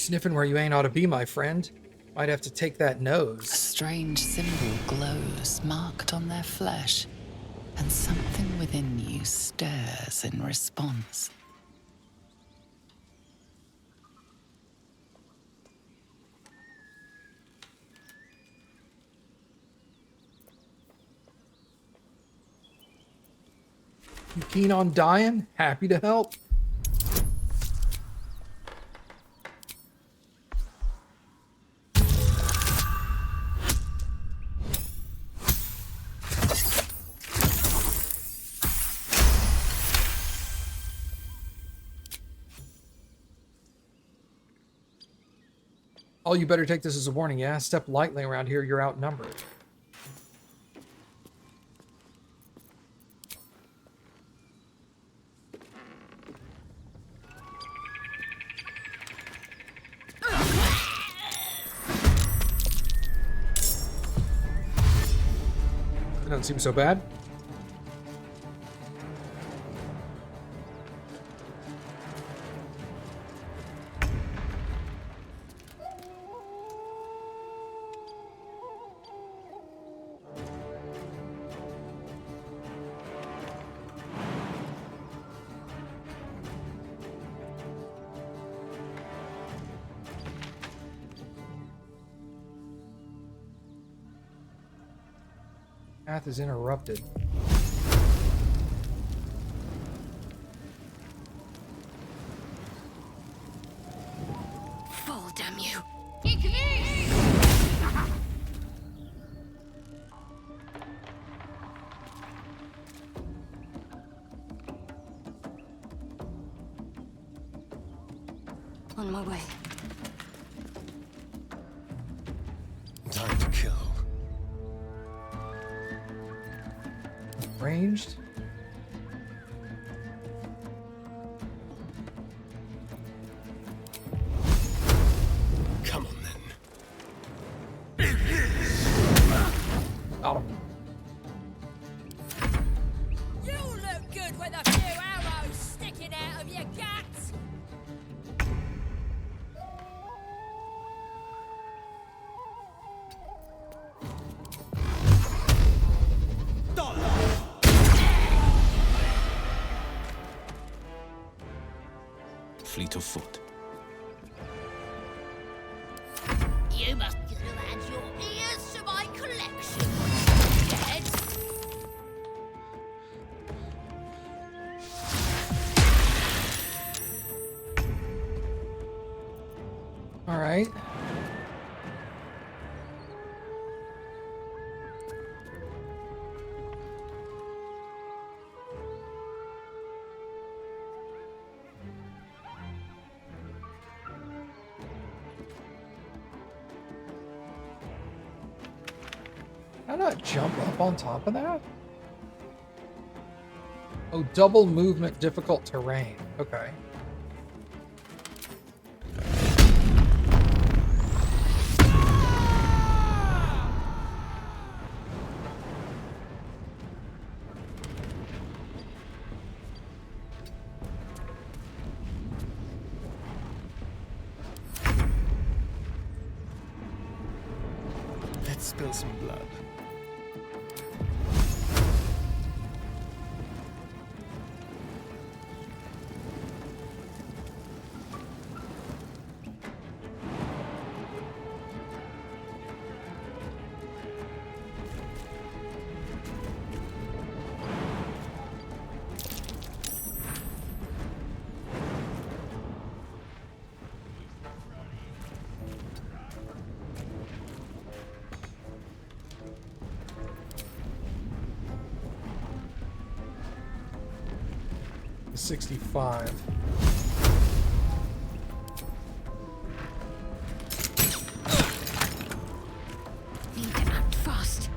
Sniffing where you ain't ought to be, my friend. Might have to take that A nose. strange symbol glows, marked on their flesh, and something within you stirs in response. You keen on dying? Happy to help. Oh, you better take this as a warning, yeah? Step lightly around here, you're outnumbered. It doesn't seem so bad. Path is interrupted. Fall, damn you. On my way. Time to kill. Ranged. Come on then. Got him. You look good with a few arrows sticking out of your guts. Fleet of foot. You must add your ears to my collection. Dead. All right. How do I jump up on top of that? Oh, double movement, difficult terrain. Okay. Let's spill some blood. The 65. Need to act fast.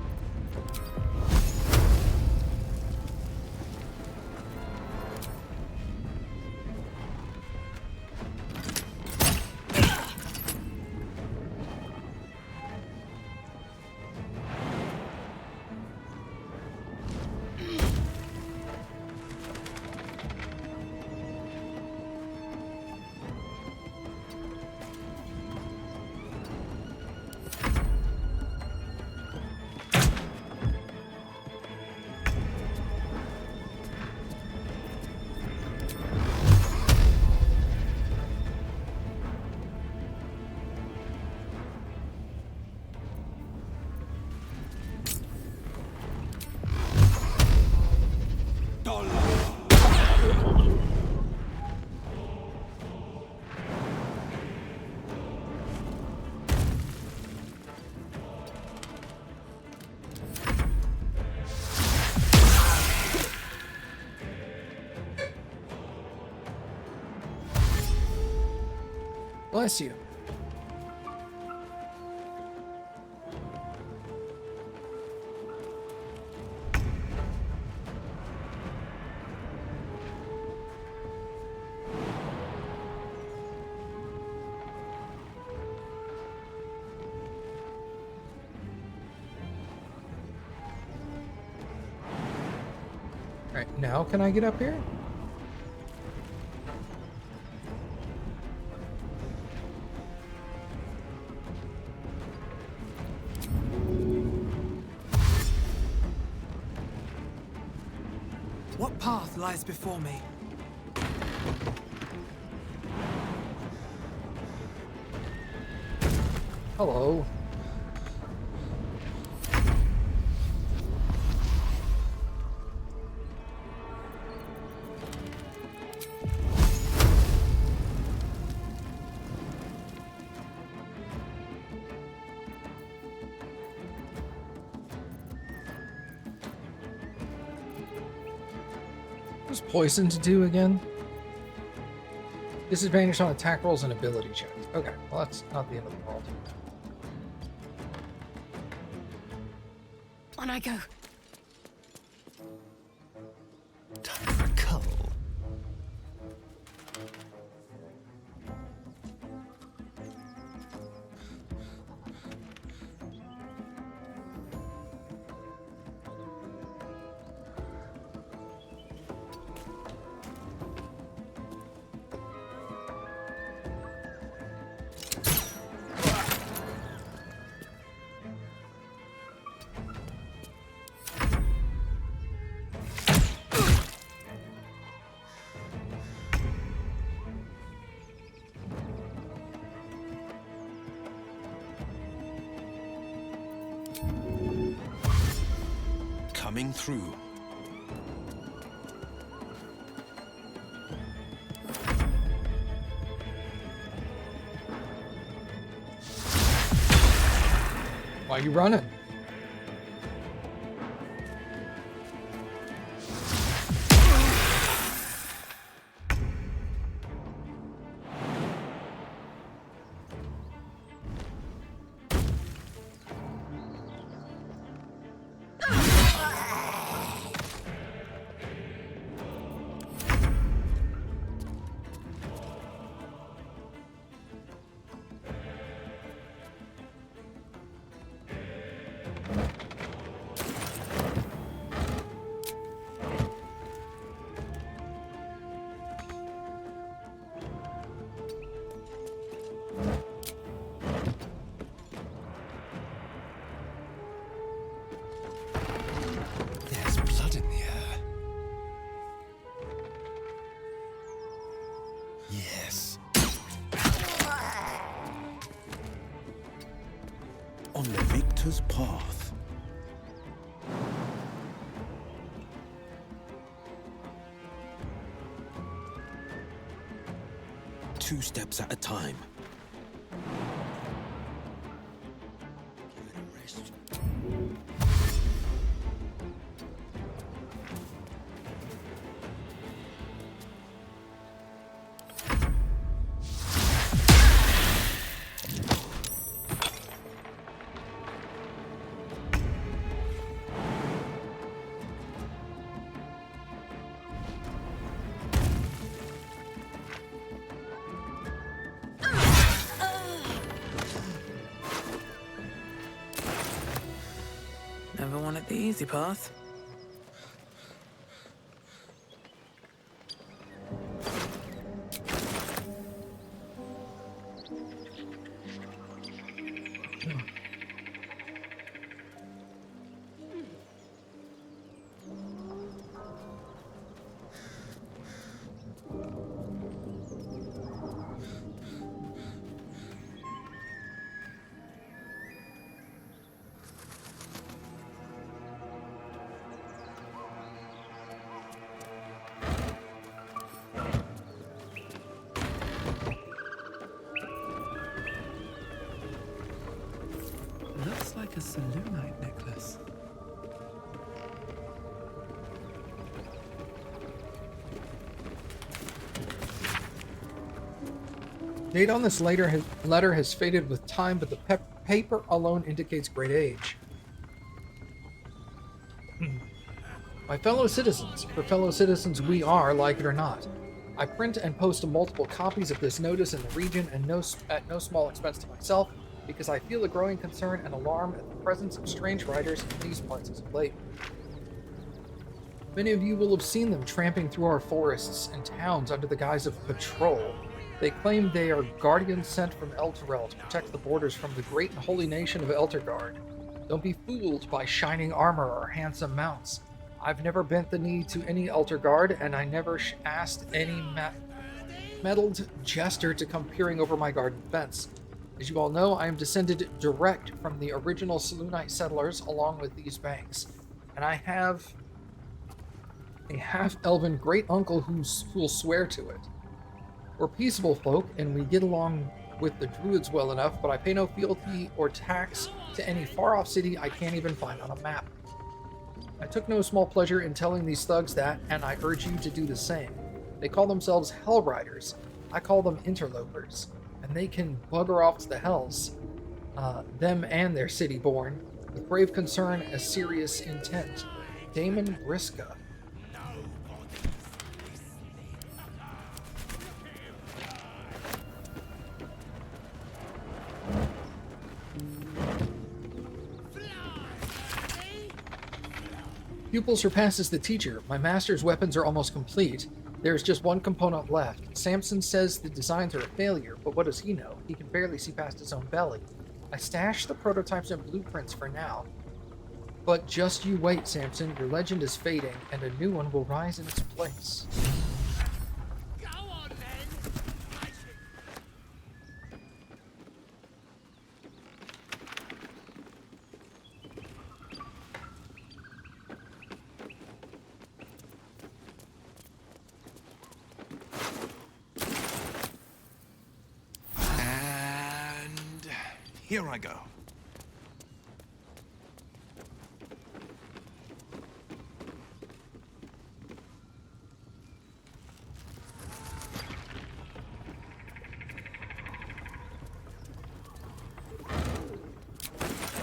Bless you. Alright, now can I get up here? What path lies before me? Hello. What's poison to do again? Disadvantage on attack rolls and ability checks. Okay, well that's not the end of the world. On I go. Time for a cull. Coming through. Why are you running? There's blood in the air. Yes. On the victor's path. Two steps at a time. Give it a rest. Never wanted the easy path. Date on this letter has faded with time, but the paper alone indicates great age. My fellow citizens, for fellow citizens we are, like it or not. I print and post multiple copies of this notice in the region and at no small expense to myself, because I feel a growing concern and alarm at the presence of strange riders in these parts as of late. Many of you will have seen them tramping through our forests and towns under the guise of patrol. They claim they are guardians sent from Elturel to protect the borders from the great and holy nation of Elturgard. Don't be fooled by shining armor or handsome mounts. I've never bent the knee to any Elturgard, and I never asked any meddled jester to come peering over my garden fence. As you all know, I am descended direct from the original Selûnite settlers along with these banks, and I have a half-elven great-uncle who'll swear to it. We're peaceable folk, and we get along with the druids well enough, but I pay no fealty or tax to any far-off city I can't even find on a map. I took no small pleasure in telling these thugs that, and I urge you to do the same. They call themselves Hell Riders. I call them interlopers, and they can bugger off to the hells, them and their city-born, with brave concern as serious intent. Damon Briska. Pupil surpasses the teacher. My master's weapons are almost complete. There's just one component left. Samson says the designs are a failure, but what does he know? He can barely see past his own belly. I stashed the prototypes and blueprints for now. But just you wait, Samson. Your legend is fading, and a new one will rise in its place. Go on then. And here I go.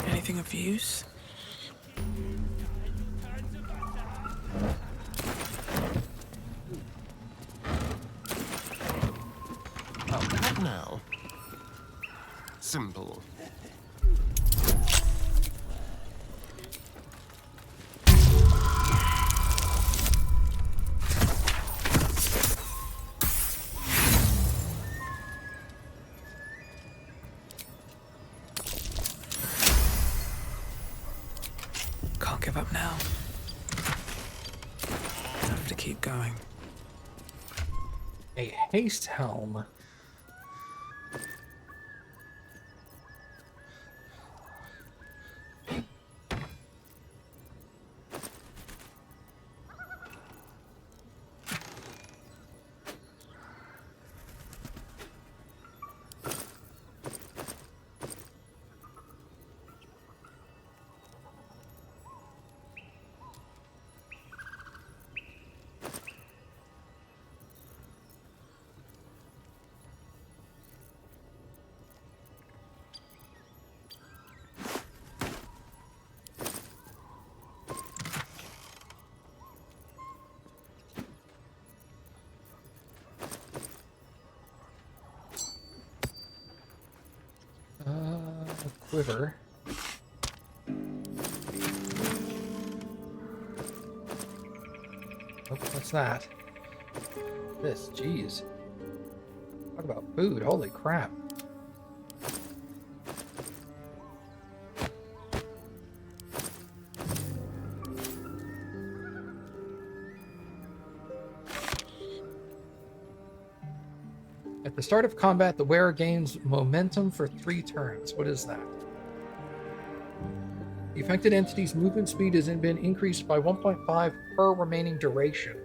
Anything of use? What now? Simple. Can't give up now. Have to keep going. A haste helm. Quiver. Oh, what's that? This, jeez. Talk about food, holy crap. At the start of combat, the wearer gains momentum for 3 turns. What is that? The affected entity's movement speed has been increased by 1.5 per remaining duration.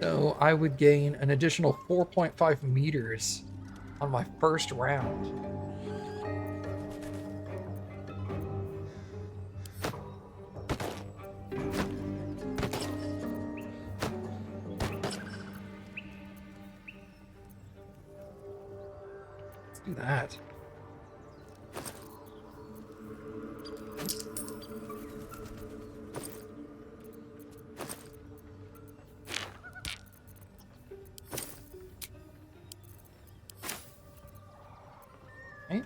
So I would gain an additional 4.5 meters on my first round. do that. Okay.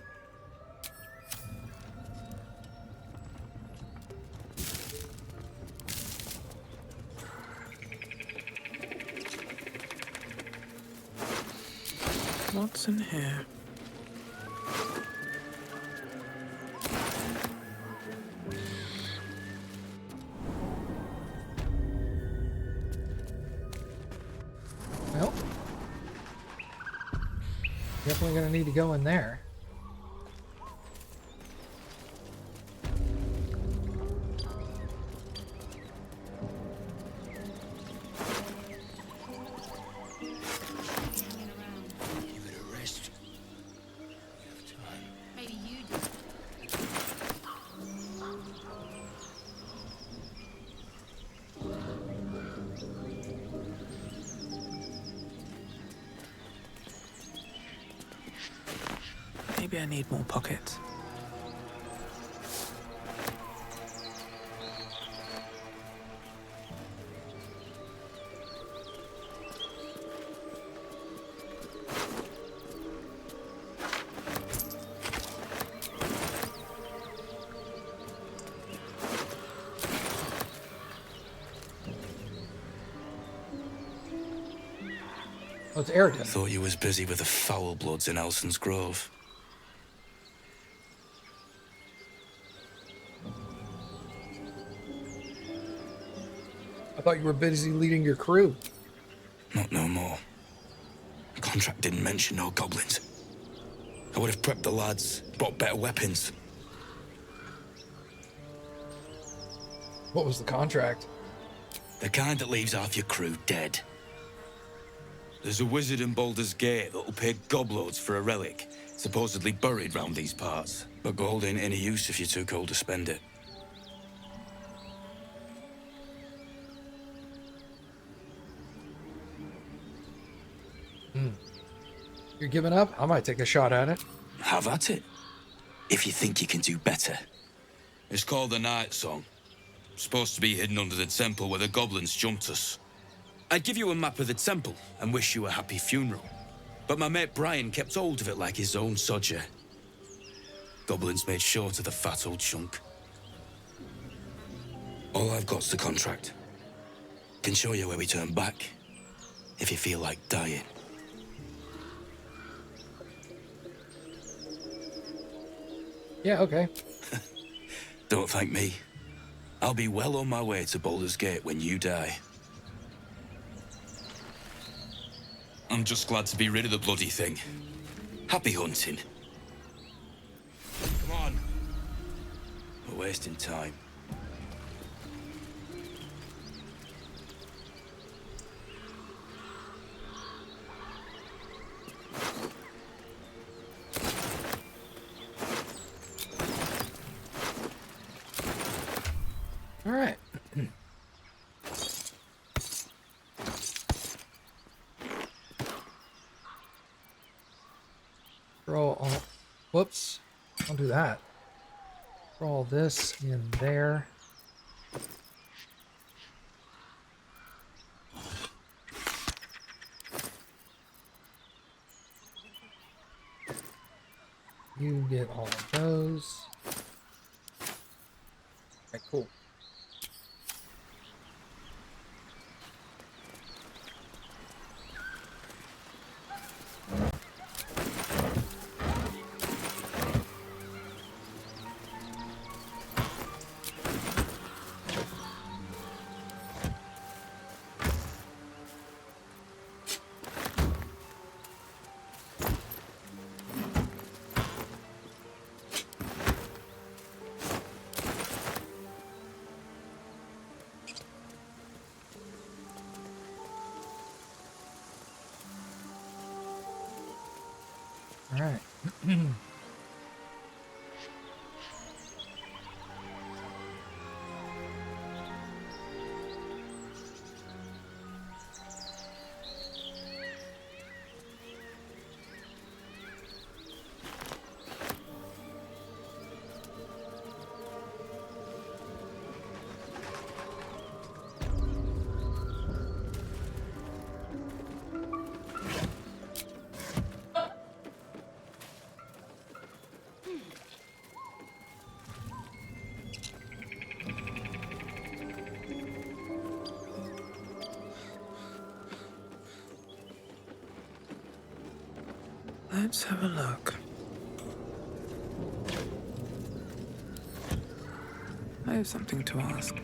What's in here? Well, definitely gonna need to go in there. Give it a rest. We have time. Maybe you do. Maybe I need more pockets. Oh, it's Airden. I thought you was busy with the foul bloods in Elson's Grove. I thought you were busy leading your crew. Not no more. The contract didn't mention no goblins. I would have prepped the lads, brought better weapons. What was the contract? The kind that leaves half your crew dead. There's a wizard in Baldur's Gate that'll pay gobloads for a relic, supposedly buried round these parts. But gold ain't any use if you're too cold to spend it. You're giving up? I might take a shot at it. Have at it. If you think you can do better. It's called the Night Song. Supposed to be hidden under the temple where the goblins jumped us. I'd give you a map of the temple and wish you a happy funeral. But my mate Brian kept hold of it like his own sodger. Goblins made short of the fat old chunk. All I've got's the contract. Can show you where we turn back, if you feel like dying. Yeah, okay. Don't thank me. I'll be well on my way to Baldur's Gate when you die. I'm just glad to be rid of the bloody thing. Happy hunting. Come on. We're wasting time. All right. Throw all. Whoops. Don't do that. Throw all this in there. You get all of those. Okay, cool. All right. Let's have a look. I have something to ask.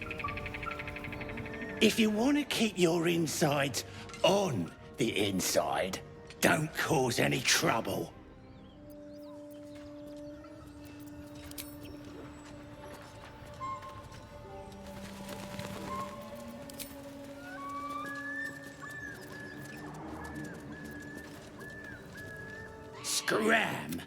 If you want to keep your insides on the inside, don't cause any trouble. Scram!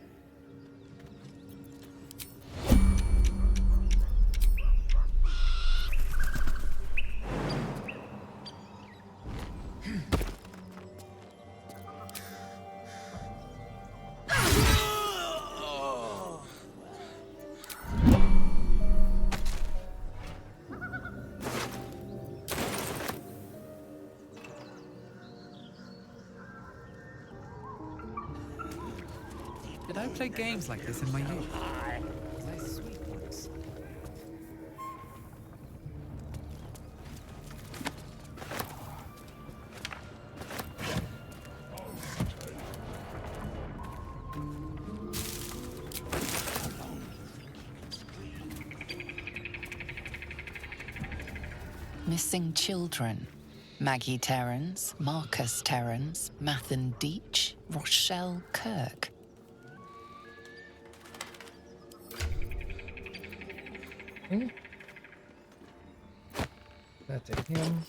Did I play games like this in my youth? Was I sweet once? Missing children. Maggie Terrans, Marcus Terrans, Mathan Deach, Rochelle Kirk. Okay. That to him.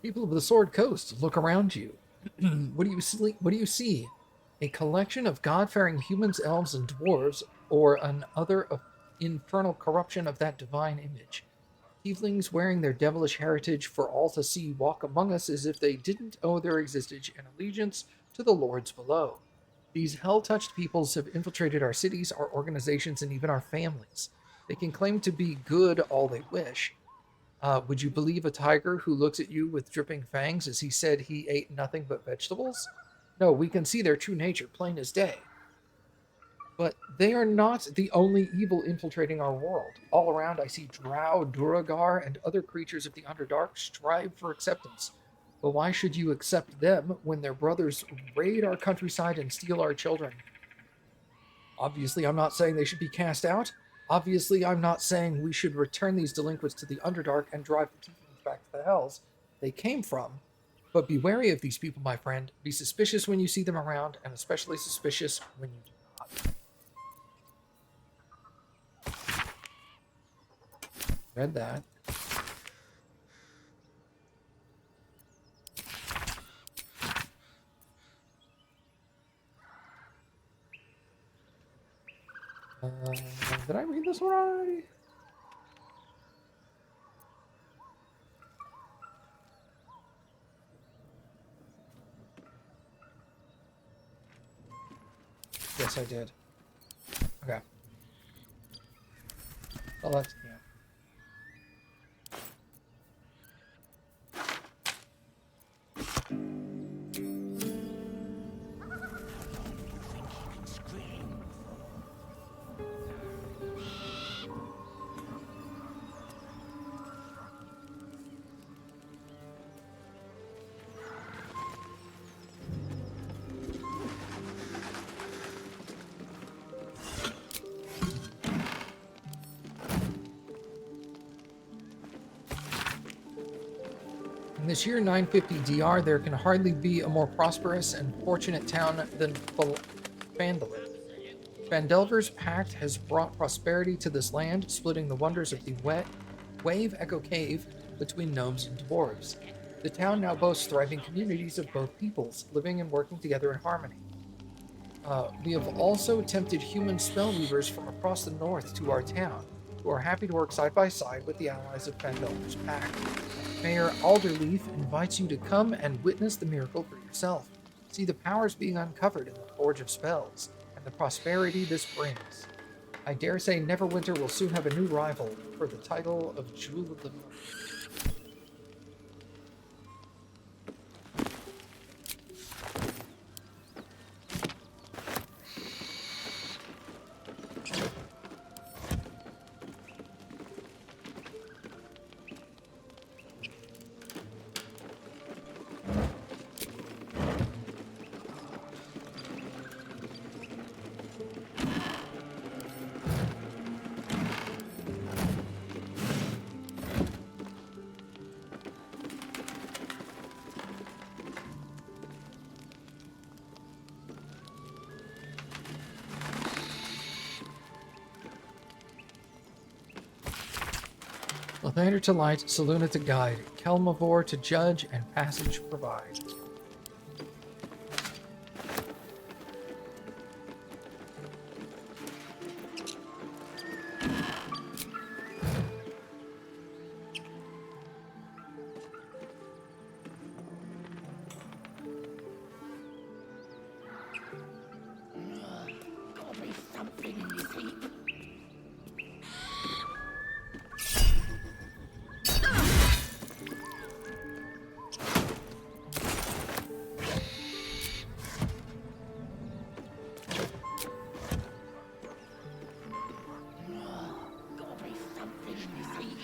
People of the Sword Coast, look around you. What do you see? What do you see? A collection of god-fearing humans, elves, and dwarves, or another infernal corruption of that divine image. Tieflings wearing their devilish heritage for all to see walk among us as if they didn't owe their existence and allegiance to the lords below. These hell-touched peoples have infiltrated our cities, our organizations, and even our families. They can claim to be good all they wish. Would you believe a tiger who looks at you with dripping fangs as he said he ate nothing but vegetables? No, we can see their true nature, plain as day. But they are not the only evil infiltrating our world. All around I see Drow, Duragar, and other creatures of the Underdark strive for acceptance. But why should you accept them when their brothers raid our countryside and steal our children? Obviously, I'm not saying they should be cast out. Obviously, I'm not saying we should return these delinquents to the Underdark and drive the Tieflings back to the hells they came from. But be wary of these people, my friend. Be suspicious when you see them around, and especially suspicious when you do not. Read that. Did I read this one already? Yes, I did. Okay. Well, that's, yeah. In this year 950 DR, there can hardly be a more prosperous and fortunate town than Phandalin. Phandelver's pact has brought prosperity to this land, splitting the wonders of the Wave Echo Cave between gnomes and dwarves. The town now boasts thriving communities of both peoples, living and working together in harmony. We have also tempted human spellweavers from across the north to our town, who are happy to work side by side with the allies of Phandelver's pact. Mayor Alderleaf invites you to come and witness the miracle for yourself. See the powers being uncovered in the Forge of Spells, and the prosperity this brings. I dare say Neverwinter will soon have a new rival for the title of Jewel of the Moon. Lathander to light, Saluna to guide, Kelmavor to judge, and passage provide. Gotta be something in this heap. Gotta be something in this heap.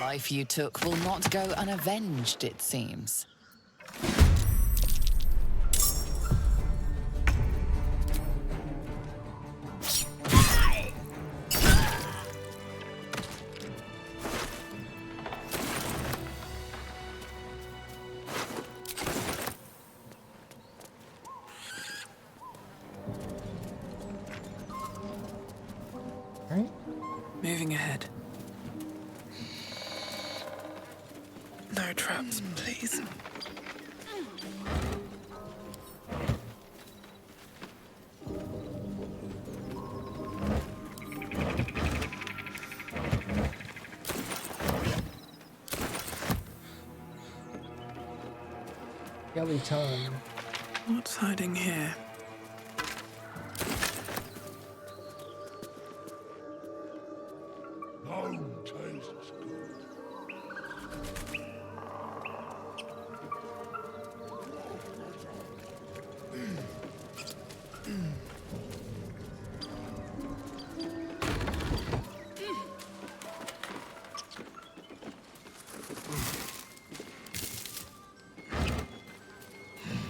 Life you took will not go unavenged, it seems. Right? Moving ahead. No traps, please. Skelly tongue. What's hiding here?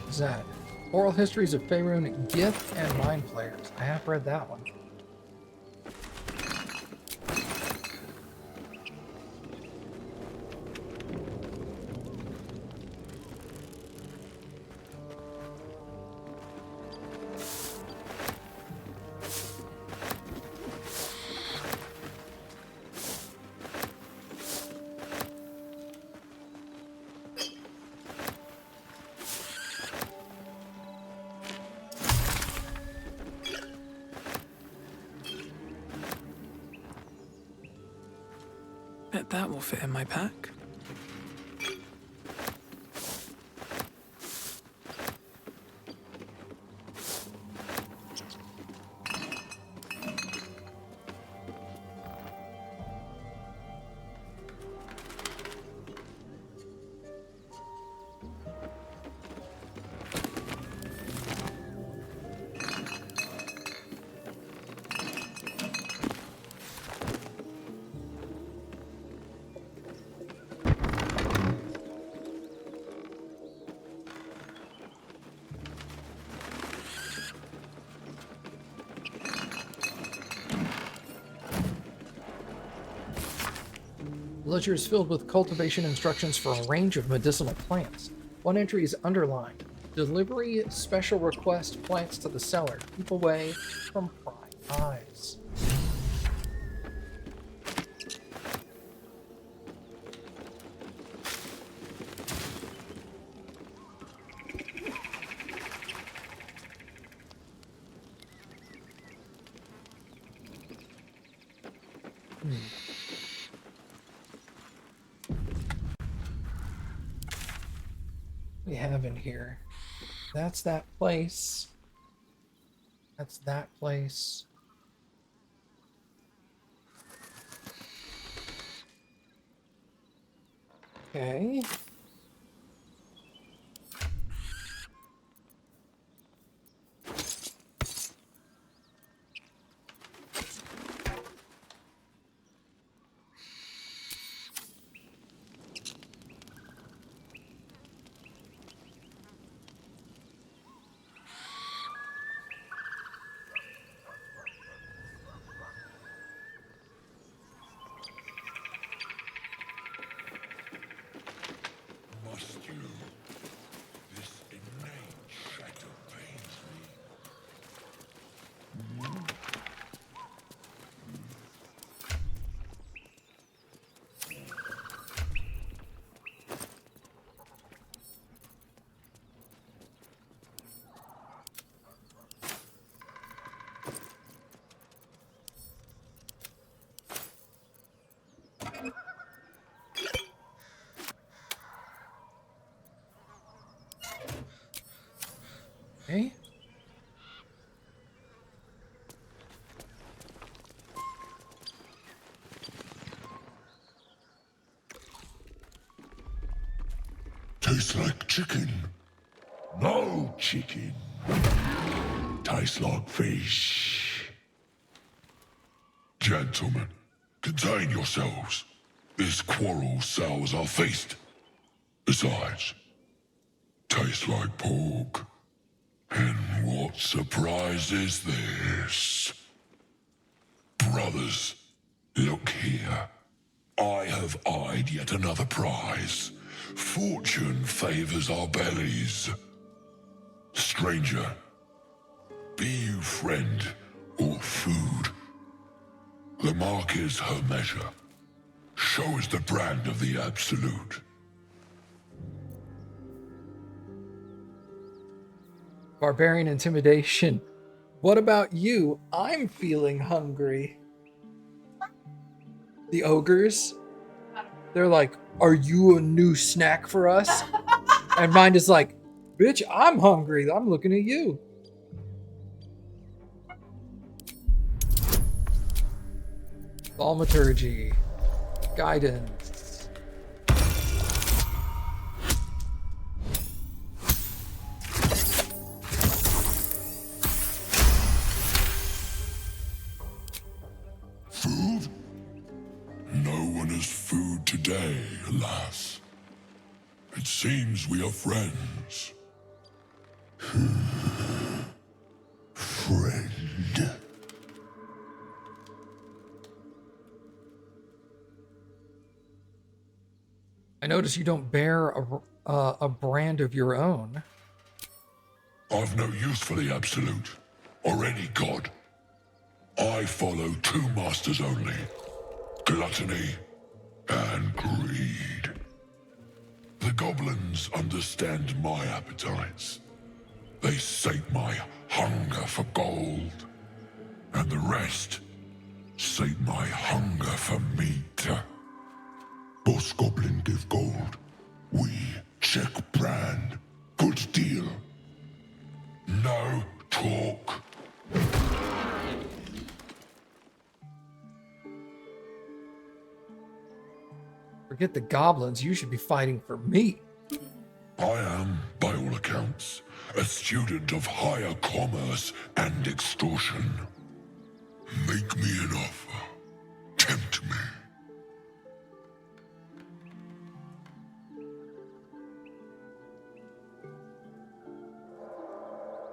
What's that? Oral Histories of Faerun, Gift, and Mind Players. I have read that one. Bet that will fit in my pack. The ledger is filled with cultivation instructions for a range of medicinal plants. One entry is underlined. Delivery special request plants to the seller. Keep away from prying eyes. We have in here. That's that place. That's that place. Okay. Okay. Tastes like chicken. No chicken. Tastes like fish. Gentlemen, contain yourselves. This quarrel sours our feast. Besides, tastes like pork. And what surprise is this? Brothers, look here. I have eyed yet another prize. Fortune favors our bellies. Stranger, be you friend or food. The mark is her measure. Show us the brand of the absolute. Barbarian intimidation. What about you? I'm feeling hungry. The ogres, they're like, are you a new snack for us? And mine is like, bitch, I'm hungry. I'm looking at you. AwesomeMattG. Guidance. Food? No one has food today, alas. It seems we are friends. Friend. I notice you don't bear a brand of your own. I've no use for the absolute, or any god. I follow two masters only, gluttony and greed. The goblins understand my appetites. They sate my hunger for gold, and the rest sate my hunger for meat. Boss Goblin give gold. We check brand. Good deal. No talk. Forget the goblins. You should be fighting for me. I am, by all accounts, a student of higher commerce and extortion. Make me an offer. Tempt me.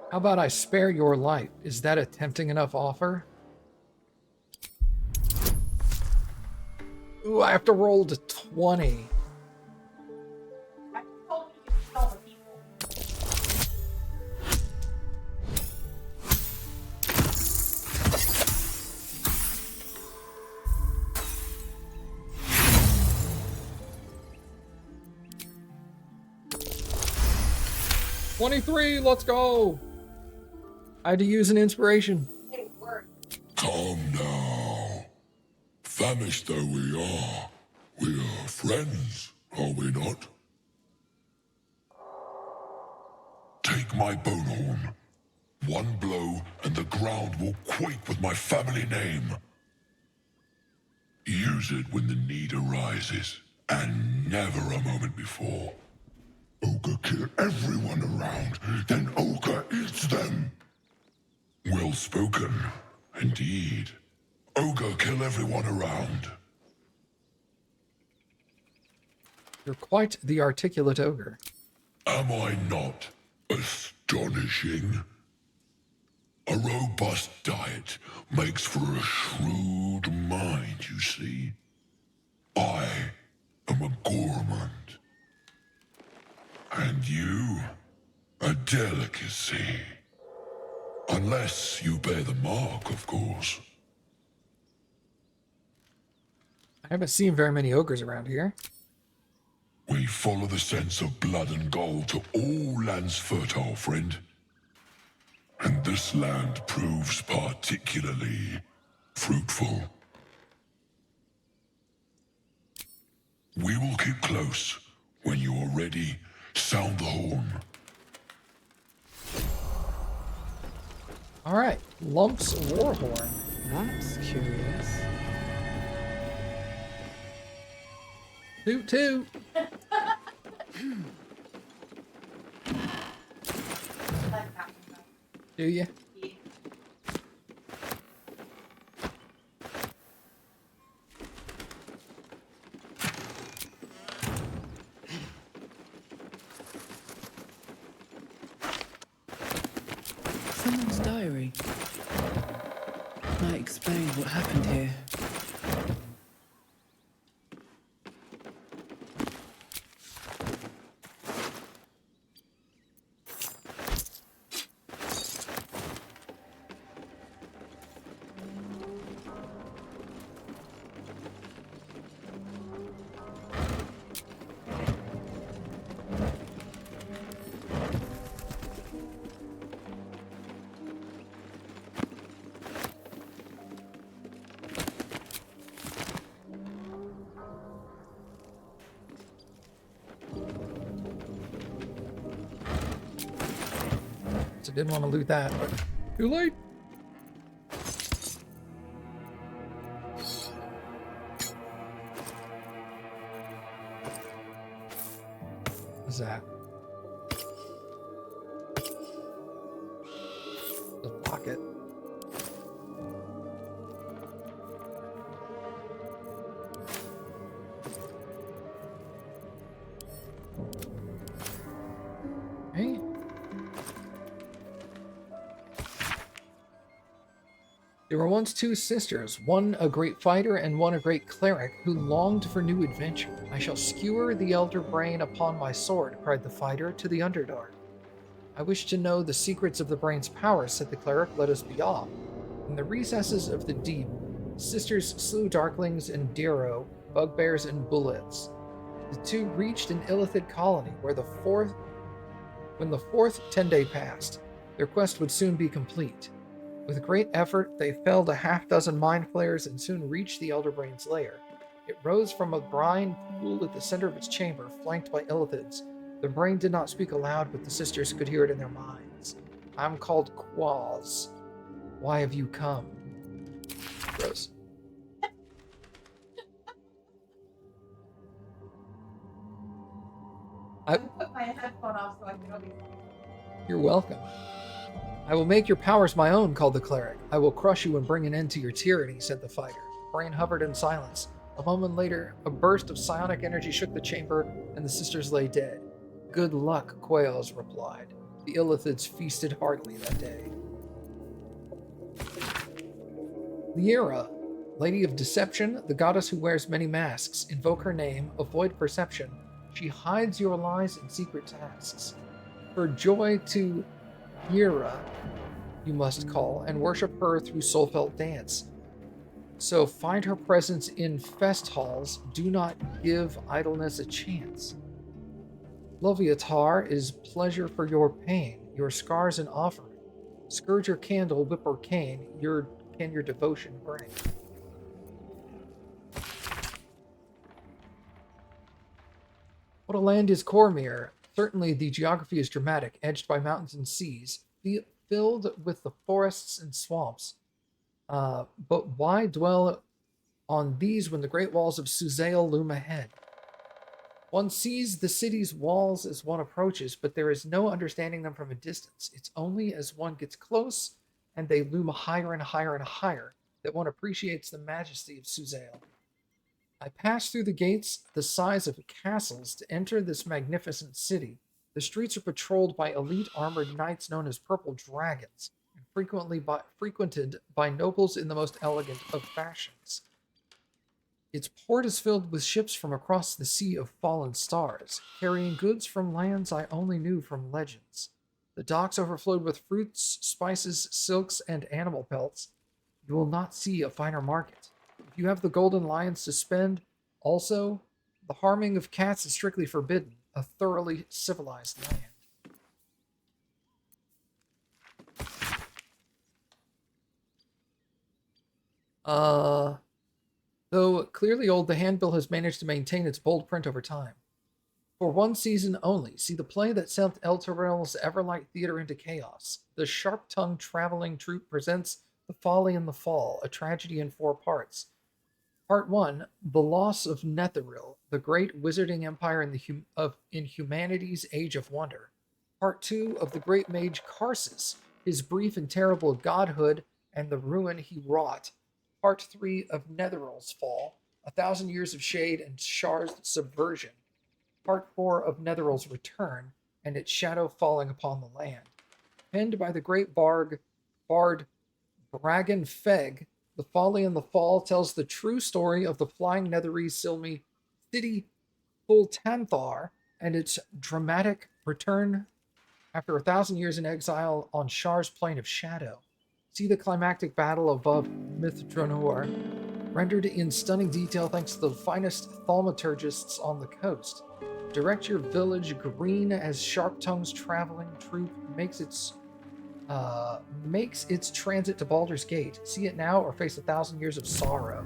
How about I spare your life? Is that a tempting enough offer? Ooh, I have to roll to 20. I told you to kill the people. 23, let's go. I had to use an inspiration. It worked. Calm now. Famished though we are friends, are we not? Take my bone horn. One blow and the ground will quake with my family name. Use it when the need arises, and never a moment before. Ogre kill everyone around, then Ogre eats them. Well spoken, indeed. Ogre kill everyone around. You're quite the articulate ogre. Am I not astonishing? A robust diet makes for a shrewd mind, you see. I am a gourmand. And you, a delicacy. Unless you bear the mark, of course. I haven't seen very many ogres around here. We follow the sense of blood and gold to all lands fertile, friend. And this land proves particularly fruitful. We will keep close. When you are ready, sound the horn. Alright, Lump's Warhorn. That's curious. Toot toot! Do you? Someone's diary. Might explain what happened here. So didn't want to loot that, but too late. What's that? The pocket. Okay. There were once two sisters, one a great fighter and one a great cleric, who longed for new adventure. I shall skewer the elder brain upon my sword, cried the fighter to the Underdark. I wish to know the secrets of the brain's power, said the cleric. Let us be off. In the recesses of the deep, sisters slew darklings and Darrow, bugbears and bullets. The two reached an Illithid colony, when the fourth 10-day passed. Their quest would soon be complete. With great effort, they felled a half-dozen mind flayers and soon reached the Elder Brain's lair. It rose from a brine pool at the center of its chamber, flanked by Illithids. The brain did not speak aloud, but the sisters could hear it in their minds. I'm called Quaz. Why have you come? Gross. I put my headphone off so I can only. You're welcome. I will make your powers my own, called the cleric. I will crush you and bring an end to your tyranny, said the fighter. Brain hovered in silence. A moment later, a burst of psionic energy shook the chamber, and the sisters lay dead. Good luck, Quails replied. The Illithids feasted heartily that day. Lae'Zel, Lady of Deception, the goddess who wears many masks. Invoke her name, avoid perception. She hides your lies and secret tasks. For joy to Yira, you must call, and worship her through soulfelt dance. So find her presence in fest halls. Do not give idleness a chance. Loviatar is pleasure for your pain, your scars an offering. Scourge your candle, whip or cane, can your devotion bring. What a land is Cormyr. Certainly the geography is dramatic, edged by mountains and seas, filled with the forests and swamps. But why dwell on these when the great walls of Suzail loom ahead? One sees the city's walls as one approaches, but there is no understanding them from a distance. It's only as one gets close and they loom higher and higher and higher that one appreciates the majesty of Suzail. I passed through the gates the size of castles to enter this magnificent city. The streets are patrolled by elite armored knights known as purple dragons, and frequented by nobles in the most elegant of fashions. Its port is filled with ships from across the sea of fallen stars, carrying goods from lands I only knew from legends. The docks overflowed with fruits, spices, silks, and animal pelts. You will not see a finer market. If you have the golden lions to spend, also, the harming of cats is strictly forbidden, a thoroughly civilized land. Though clearly old, the handbill has managed to maintain its bold print over time. For one season only, see the play that sent Elturel's Everlight Theater into chaos. The sharp-tongued traveling troupe presents The Folly and the Fall, a tragedy in 4 parts. Part 1, The Loss of Netheril, the great wizarding empire in humanity's Age of Wonder. Part 2 of the great mage Karsus, his brief and terrible godhood and the ruin he wrought. Part 3 of Netheril's Fall, 1,000 Years of Shade and Shar's Subversion. Part 4 of Netheril's Return, and its shadow falling upon the land. Penned by the great bard Bragan Feg, The Folly and the Fall tells the true story of the flying Netherese Silmi city Fultanthar and its dramatic return after 1,000 years in exile on Shar's Plain of Shadow. See the climactic battle above Mithranor, rendered in stunning detail thanks to the finest thaumaturgists on the coast. Direct your village green as Sharp-Tongue's traveling troupe makes its transit to Baldur's Gate. See it now or face 1,000 years of sorrow.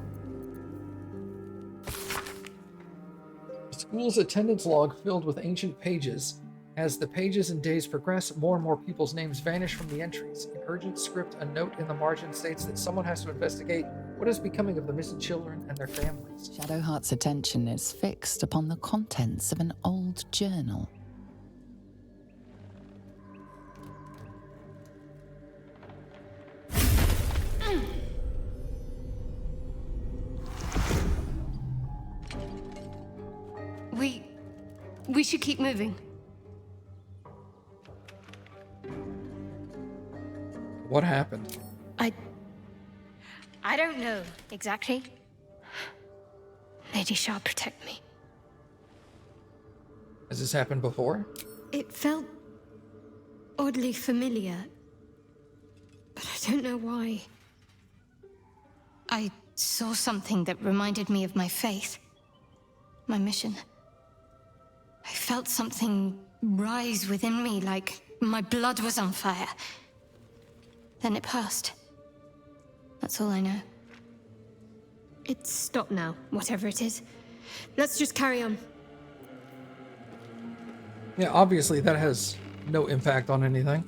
The school's attendance log filled with ancient pages. As the pages and days progress, more and more people's names vanish from the entries. In urgent script, a note in the margin states that someone has to investigate what is becoming of the missing children and their families. Shadowheart's attention is fixed upon the contents of an old journal. We should keep moving. What happened? I don't know exactly. Lady Shah, protect me. Has this happened before? It felt oddly familiar, but I don't know why. I saw something that reminded me of my faith, my mission. I felt something rise within me, like my blood was on fire. Then it passed. That's all I know. It's stopped now, whatever it is. Let's just carry on. Yeah, obviously that has no impact on anything.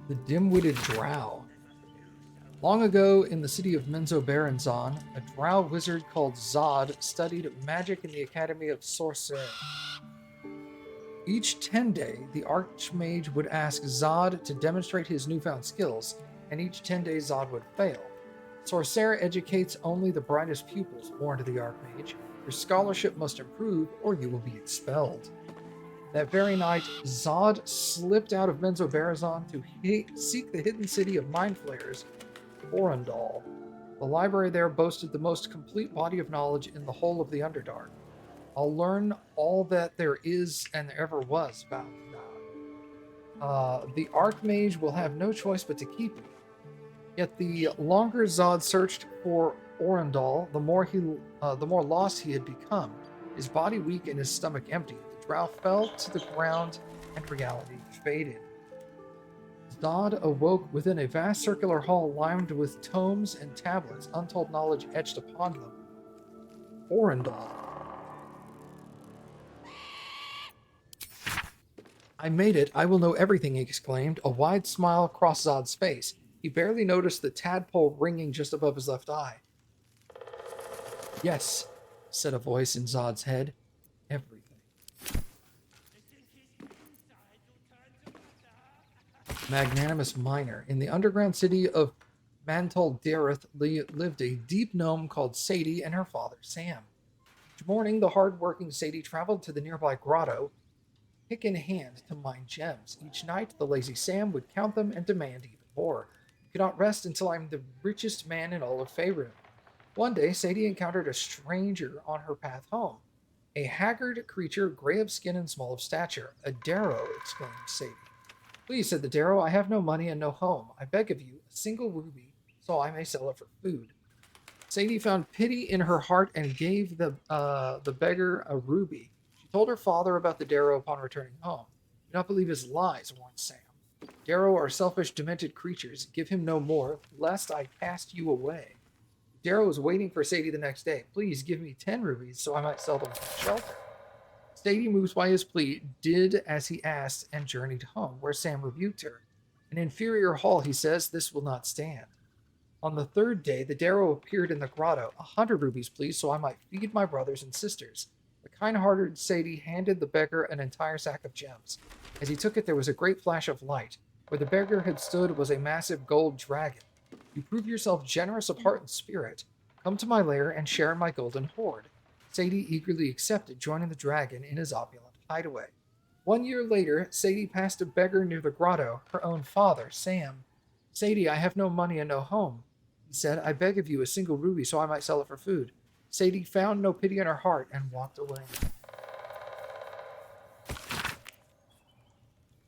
The dim-witted drow. Long ago, in the city of Menzoberranzan, a drow wizard called Zod studied magic in the Academy of Sorcery. Each 10-day, the Archmage would ask Zod to demonstrate his newfound skills, and each 10 days Zod would fail. Sorcerer educates only the brightest pupils, warned the Archmage. Your scholarship must improve, or you will be expelled. That very night, Zod slipped out of Menzoberranzan to seek the hidden city of Mind Flayers, Orundal. The library there boasted the most complete body of knowledge in the whole of the Underdark. I'll learn all that there is and there ever was about God. The Archmage will have no choice but to keep you. Yet the longer Zod searched for Orundal, the more lost he had become. His body weak and his stomach empty. The drow fell to the ground and reality faded. Zod awoke within a vast circular hall lined with tomes and tablets, untold knowledge etched upon them. Orundal. I made it. I will know everything, he exclaimed. A wide smile crossed Zod's face. He barely noticed the tadpole ringing just above his left eye. Yes, said a voice in Zod's head. Everything. Magnanimous miner. In the underground city of Mantol Dareth lived a deep gnome called Sadie and her father, Sam. Each morning, the hard-working Sadie traveled to the nearby grotto, pick in hand, to mine gems. Each night, the lazy Sam would count them and demand even more. You cannot rest until I'm the richest man in all of Faerun. One day, Sadie encountered a stranger on her path home. A haggard creature, gray of skin and small of stature. A Darrow, exclaimed Sadie. Please, said the Darrow, I have no money and no home. I beg of you, a single ruby, so I may sell it for food. Sadie found pity in her heart and gave the beggar a ruby. She told her father about the Darrow upon returning home. Do not believe his lies, warned Sam. Darrow are selfish, demented creatures. Give him no more, lest I cast you away. The Darrow was waiting for Sadie the next day. Please give me 10 rubies so I might sell them from the shelter. Sadie, moved by his plea, did as he asked and journeyed home, where Sam rebuked her. An inferior haul, he says, this will not stand. On the third day, the Darrow appeared in the grotto. 100 rubies, please, so I might feed my brothers and sisters. The kind-hearted Sadie handed the beggar an entire sack of gems. As he took it, there was a great flash of light. Where the beggar had stood was a massive gold dragon. You prove yourself generous of heart and spirit. Come to my lair and share in my golden hoard. Sadie eagerly accepted, joining the dragon in his opulent hideaway. 1 year later, Sadie passed a beggar near the grotto, her own father, Sam. Sadie, I have no money and no home. He said, I beg of you a single ruby so I might sell it for food. Sadie found no pity in her heart and walked away.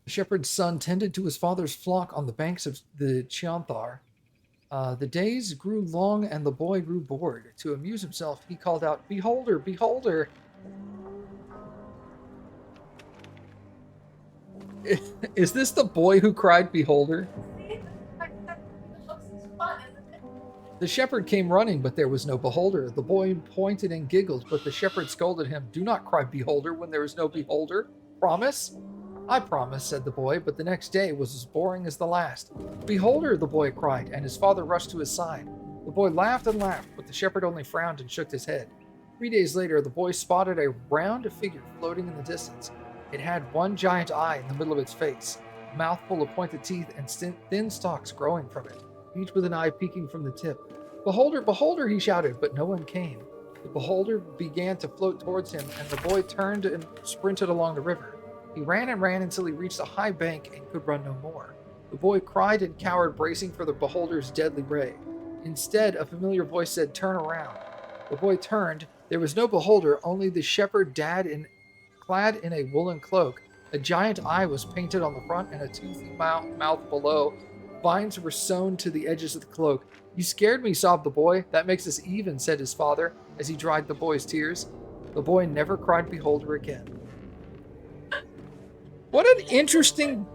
The shepherd's son tended to his father's flock on the banks of the Chianthar. The days grew long and the boy grew bored. To amuse himself, he called out, Beholder, beholder! Is this the boy who cried, Beholder? The shepherd came running, but there was no beholder. The boy pointed and giggled, but the shepherd scolded him, Do not cry, Beholder, when there is no beholder. Promise? I promise, said the boy, but the next day was as boring as the last. Beholder, the boy cried, and his father rushed to his side. The boy laughed and laughed, but the shepherd only frowned and shook his head. 3 days later, the boy spotted a round figure floating in the distance. It had one giant eye in the middle of its face, a mouth full of pointed teeth and thin stalks growing from it, each with an eye peeking from the tip. Beholder, beholder, he shouted, but no one came. The beholder began to float towards him, and the boy turned and sprinted along the river. He ran and ran until he reached a high bank and could run no more. The boy cried and cowered, bracing for the beholder's deadly ray. Instead, a familiar voice said, Turn around. The boy turned. There was no beholder, only the shepherd dad clad in a woolen cloak. A giant eye was painted on the front and a toothy mouth below. Vines were sewn to the edges of the cloak. You scared me, sobbed the boy. That makes us even, said his father, as he dried the boy's tears. The boy never cried beholder again. What an interesting,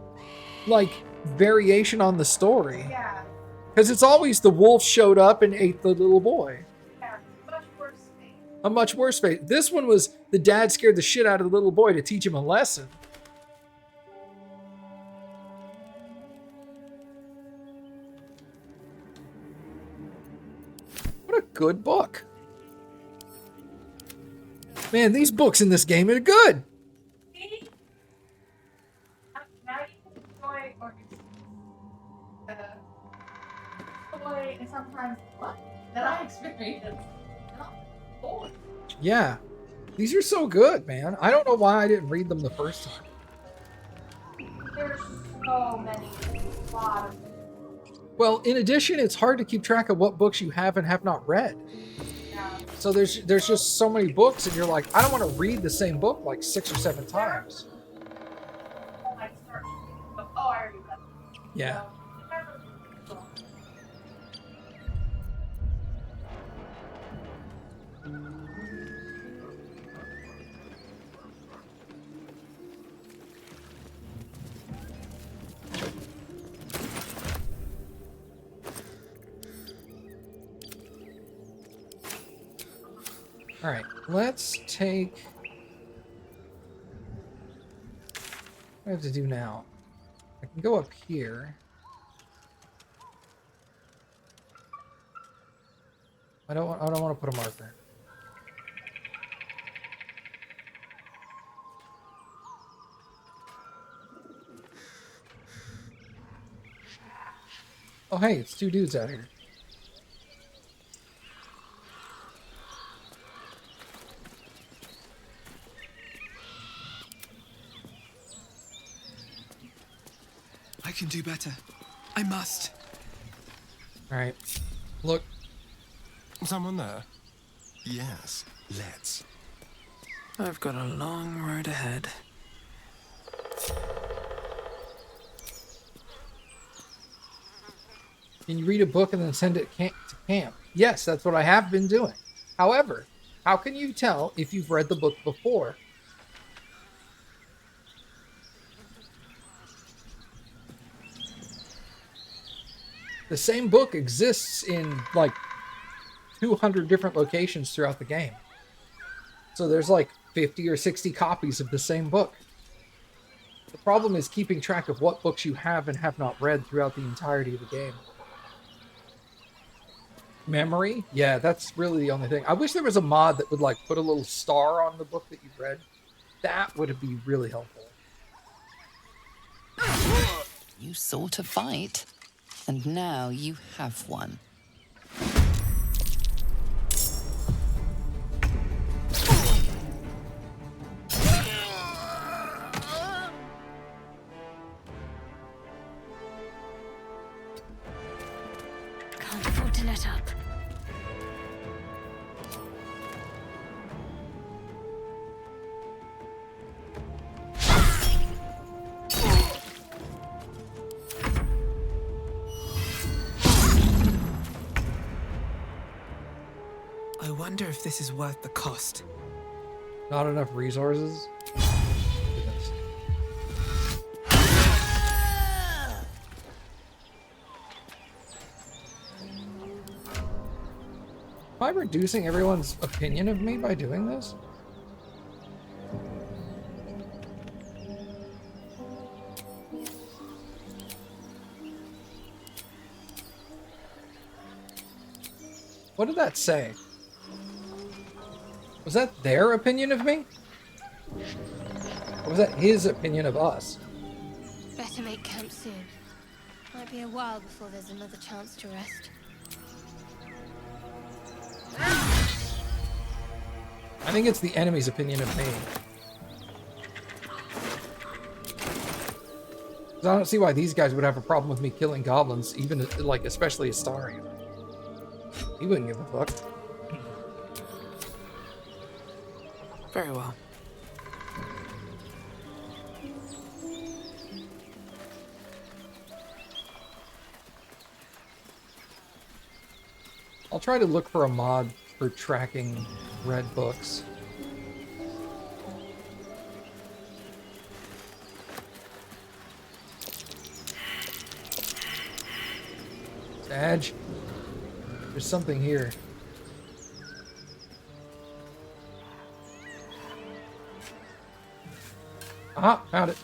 variation on the story. Yeah. Because it's always the wolf showed up and ate the little boy. Yeah, much worse fate. A much worse fate. This one was the dad scared the shit out of the little boy to teach him a lesson. What a good book. Man, these books in this game are good. See? Now you can enjoy or joy and sometimes luck that I experienced. Yeah. These are so good, man. I don't know why I didn't read them the first time. There's so many. A lot of. Well, in addition, it's hard to keep track of what books you have and have not read. Yeah. So there's just so many books, and you're like, I don't want to read the same book like 6 or 7 times. I start to I already read them. Yeah. So, All right, let's take. What do I have to do now? I can go up here. I don't want to put a marker. Oh, hey, it's 2 dudes out here. I can do better. I must. All right, look. Someone there? Yes, let's. I've got a long road ahead. Can you read a book and then send it to camp? Yes, that's what I have been doing. However, how can you tell if you've read the book before? The same book exists in, 200 different locations throughout the game. So there's like 50 or 60 copies of the same book. The problem is keeping track of what books you have and have not read throughout the entirety of the game. Memory? Yeah, that's really the only thing. I wish there was a mod that would like put a little star on the book that you read. That would be really helpful. You sought a fight, and now you have one. Can't afford to let up. I wonder if this is worth the cost. Not enough resources? Goodness. Am I reducing everyone's opinion of me by doing this? What did that say? Was that their opinion of me? Or was that his opinion of us? Better make camp soon. Might be a while before there's another chance to rest. I think it's the enemy's opinion of me. 'Cause I don't see why these guys would have a problem with me killing goblins, even like especially Astarion. He wouldn't give a fuck. Very well. I'll try to look for a mod for tracking red books. Badge. There's something here. Ah, found it.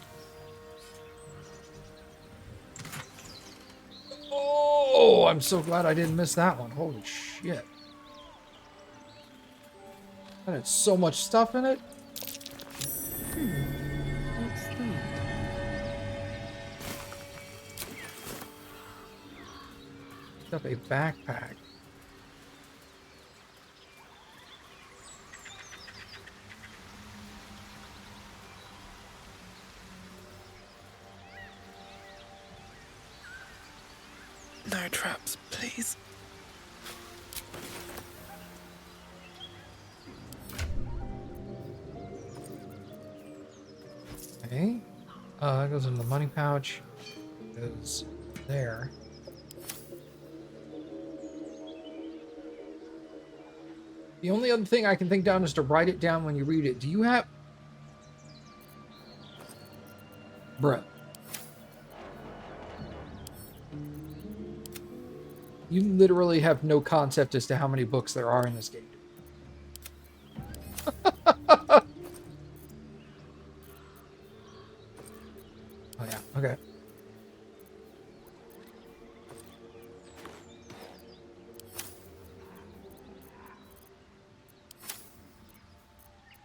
Oh, I'm so glad I didn't miss that one. Holy shit. That had so much stuff in it. What's that? Picked up a backpack. No traps, please. Okay. That goes in the money pouch. Goes there. The only other thing I can think down is to write it down when you read it. Do you have... Bruh. You literally have no concept as to how many books there are in this game. Oh yeah, okay.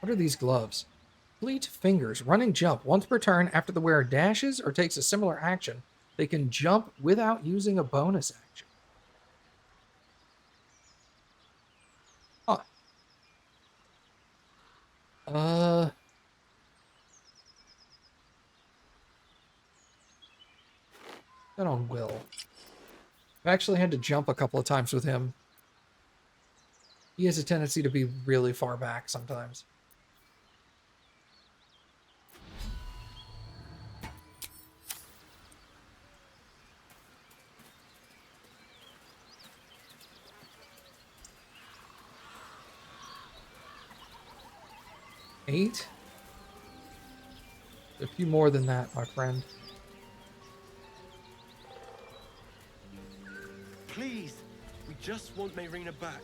What are these gloves? Fleet fingers, run and jump. Once per turn, after the wearer dashes or takes a similar action, they can jump without using a bonus action. Huh. That on Will. I've actually had to jump a couple of times with him. He has a tendency to be really far back sometimes. Eight? A few more than that, my friend. Please, we just want Mayrina back.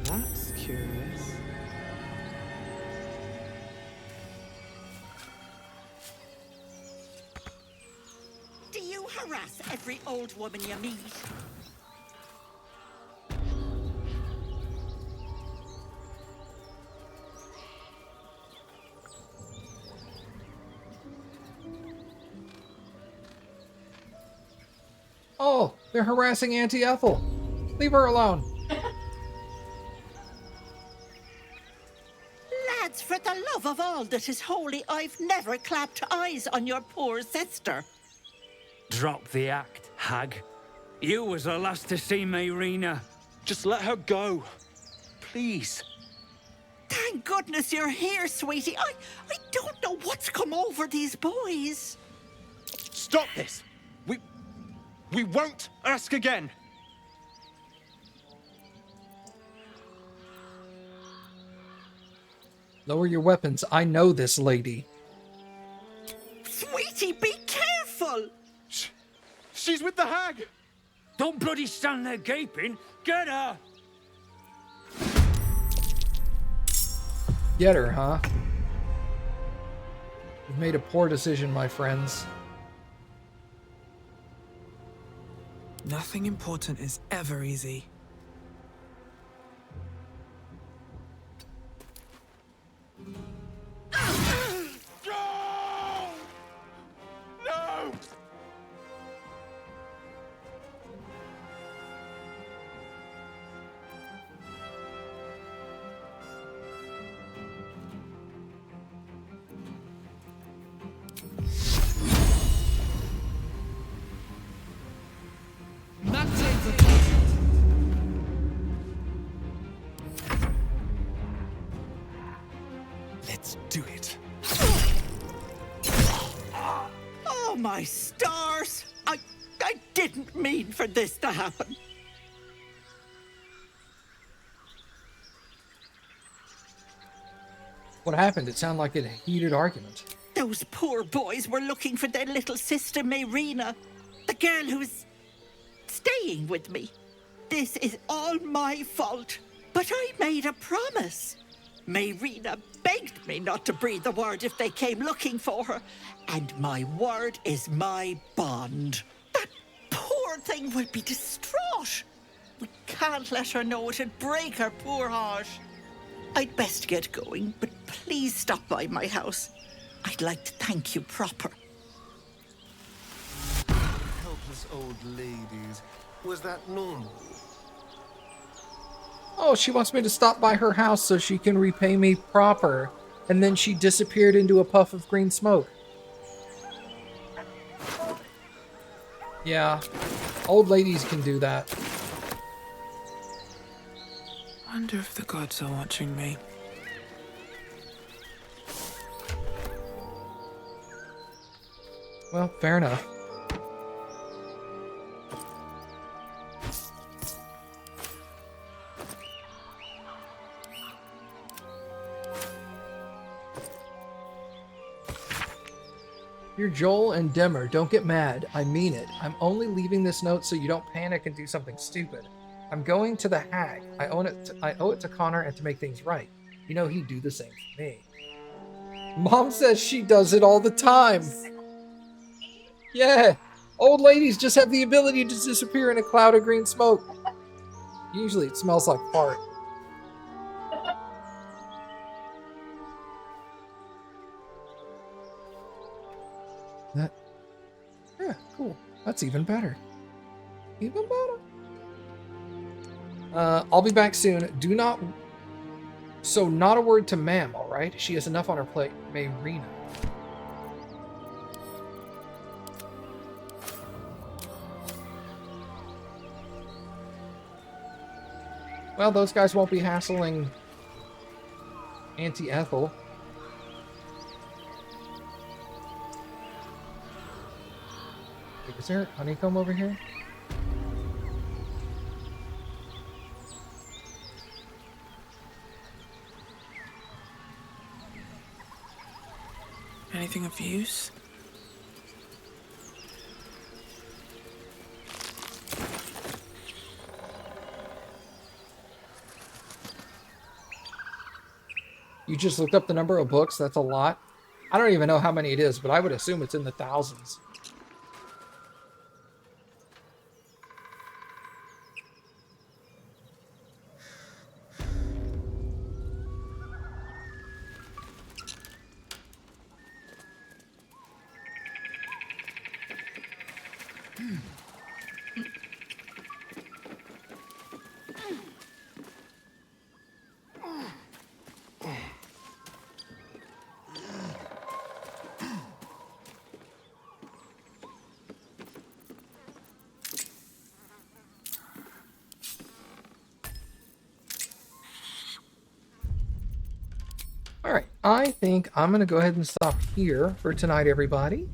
That's curious. Do you harass every old woman you meet? Oh, they're harassing Auntie Ethel. Leave her alone. Lads, for the love of all that is holy, I've never clapped eyes on your poor sister. Drop the act, hag. You was the last to see Mayrina. Just let her go. Please. Thank goodness you're here, sweetie. I don't know what's come over these boys. Stop this! We won't ask again! Lower your weapons. I know this lady. Sweetie, be careful! She's with the hag! Don't bloody stand there gaping. Get her! Get her, huh? You've made a poor decision, my friends. Nothing important is ever easy. No! Let's do it. Oh, my stars! I didn't mean for this to happen. What happened? It sounded like a heated argument. Those poor boys were looking for their little sister, Mayrina. The girl who's staying with me. This is all my fault. But I made a promise. Mayrina begged me not to breathe a word if they came looking for her. And my word is my bond. That poor thing would be distraught. We can't let her know. It'd break her poor heart. I'd best get going, but please stop by my house. I'd like to thank you proper. Helpless old ladies. Was that normal? Oh, she wants me to stop by her house so she can repay me proper. And then she disappeared into a puff of green smoke. Yeah, old ladies can do that. Wonder if the gods are watching me. Well, fair enough. You're Joel and Demmer. Don't get mad. I mean it. I'm only leaving this note so you don't panic and do something stupid. I'm going to the hag. I owe it to Connor and to make things right. You know he'd do the same for me. Mom says she does it all the time. Yeah. Old ladies just have the ability to disappear in a cloud of green smoke. Usually it smells like fart. Yeah, cool. That's even better. Even better. I'll be back soon. Not a word to ma'am, alright? She has enough on her plate. Mayrina. Well, those guys won't be hassling Auntie Ethel. Wait, is there honeycomb over here? Anything of use? You just looked up the number of books. That's a lot. I don't even know how many it is, but I would assume it's in the thousands. All right, I think I'm going to go ahead and stop here for tonight, everybody.